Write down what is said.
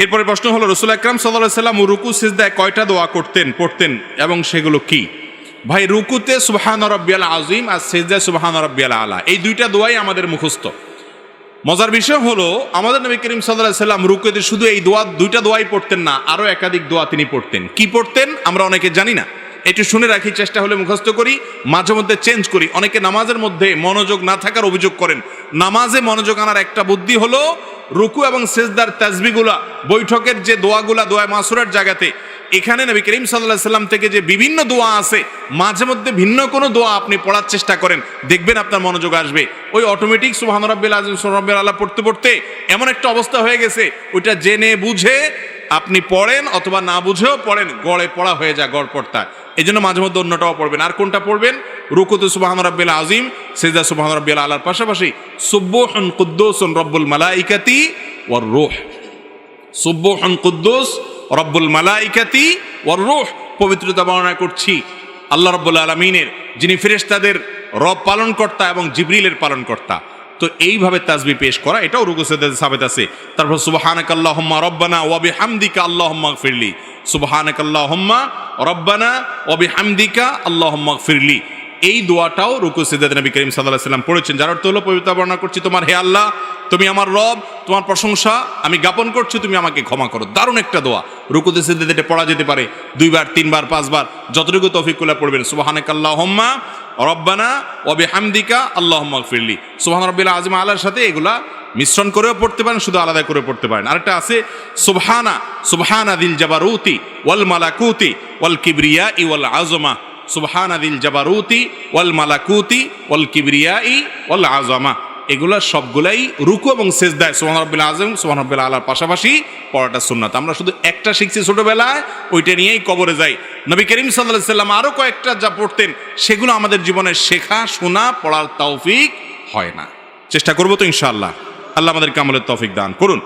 এরপরে প্রশ্ন হলো, রাসূল আকরাম সাল্লাল্লাহু আলাইহি ওয়াসাল্লাম রুকু সিজদায় কয়টা দোয়া পড়তেন এবং সেগুলো কি? ভাই, রুকুতে সুবহান রাব্বিয়াল আযীম আর সিজদায় সুবহান রাব্বিয়াল আলা, এই দুইটা দোয়াই আমাদের মুখস্থ। মজার বিষয় হলো, আমাদের নবী করিম সাল্লাল্লাহু আলাইহি ওয়াসাল্লাম রুকুতে শুধু এই দুইটা দোয়াই পড়তেন না, আরো একাধিক দোয়া তিনি পড়তেন। কি পড়তেন আমরা অনেকে জানি না, একটু শুনে রাখি, চেষ্টা হলে মুখস্থ করি, মাঝে মধ্যে চেঞ্জ করি। অনেকে নামাজের মধ্যে মনোযোগ না থাকার অভিযোগ করেন। নামাজে মনোযোগ আনার একটা বুদ্ধি হলো, রুকু এবং সিজদার তাসবিহগুলা, বৈঠকের যে দোয়াগুলা, দোয়া মাসুরার জায়গাতে, এখানে নবী করিম সাল্লাল্লাহু আলাইহি ওয়াসাল্লাম থেকে যে বিভিন্ন দোয়া আছে, মাঝে মধ্যে ভিন্ন কোনো দোয়া আপনি পড়ার চেষ্টা করেন, দেখবেন আপনার মনোযোগ আসবে। ওই অটোমেটিক সুবহান রাব্বিল আযীম সুবহান রাব্বিল আলা পড়তে পড়তে এমন একটা অবস্থা হয়ে গেছে, ওইটা জেনে বুঝে আপনি পড়েন অথবা না বুঝেও পড়েন, গড়ে পড়া হয়ে যায়, গড় পড়তা। এই জন্য মাঝে মধ্যে অন্যটাও পড়বেন। আর কোনটা পড়বেন? রুকুতে সুবহান রাব্বিল আযীম, সিজদা সুবহান রাব্বিল আলার পাশাপাশি সুবহুন কুদ্দুসুন রব্বুল মালাইকাতি ওয়ার রূহ, সুবহুন কুদ্দুস রব্বুল মালাইকাতি ওয়ার রূহ, পবিত্রতা বর্ণনা করছি আল্লাহ রাব্বুল আলামিনের, যিনি ফেরেশতাদের রব পালনকর্তা এবং জিবরিলের পালনকর্তা। তো এইভাবে তাসবিহ পেশ করা, এটাও রুকু সিজদাতে সাবিত আছে। তারপর সুবহানাকাল্লাহুম্মা রব্বানা ওয়া বিহামদিকা আল্লাহুম্মা গফিরলি, সুবহানাকাল্লাহুম্মা রব্বানা ওয়া বিহামদিকা আল্লাহুম্মা গফিরলি, এই দোয়াটাও রুকু সিজদাতে নবী করিম সাল্লাল্লাহু আলাইহি ওয়াসাল্লাম পড়েছেন। যার অর্থ হলো, পবিত্রতা বর্ণনা করছি, তোমার হে আল্লাহ, তুমি আমার রব, তোমার প্রশংসা আমি জ্ঞাপন করছি, তুমি আমাকে ক্ষমা করো। দারুণ একটা দোয়া, রুকুতে সিজদাতে পড়া যেতে পারে 2 বার 3 বার 5 বার, যতটুকু তৌফিক করে পড়বেন। সুবহানাকাল্লাহুম্মা রব্বানা ওয়া বিহামদিকা আল্লাহুম্মা গফিরলি, সুবহান রাব্বিল আযীম আলার সাথে এগুলা মিশ্রণ করেও পড়তে পারেন, শুধু আলাদা করে পড়তে পারেন। আরেকটা আছে সুবহানা দিল জাবারুতি ওয়াল মালাকুতি ওয়াল কিবরিয়াই ওয়াল আযমা, সুবহানা দিল জাবারুতি ওয়াল মালাকুতি ওয়াল কিবরিয়াই ওয়াল আযমা, এগুলা সবগুলাই রুকু এবং সিজদায় সুবহান রাব্বিল আযীম সুবহান রাব্বিল আলার পাশাপাশি পড়াটা সুন্নাত। আমরা শুধু একটা শিখছি ছোটবেলায়, ওইটা নিয়েই কবরে যাই। নবী করিম সাল্লাল্লাহু আলাইহি ওয়াসাল্লাম আরো কয়েকটা যা পড়তেন, সেগুলো আমাদের জীবনে শেখা, শোনা, পড়ার তৌফিক হয় না। চেষ্টা করবো তো ইনশাআল্লাহ। আল্লাহ আমাদেরকে আমলের তৌফিক দান করুন।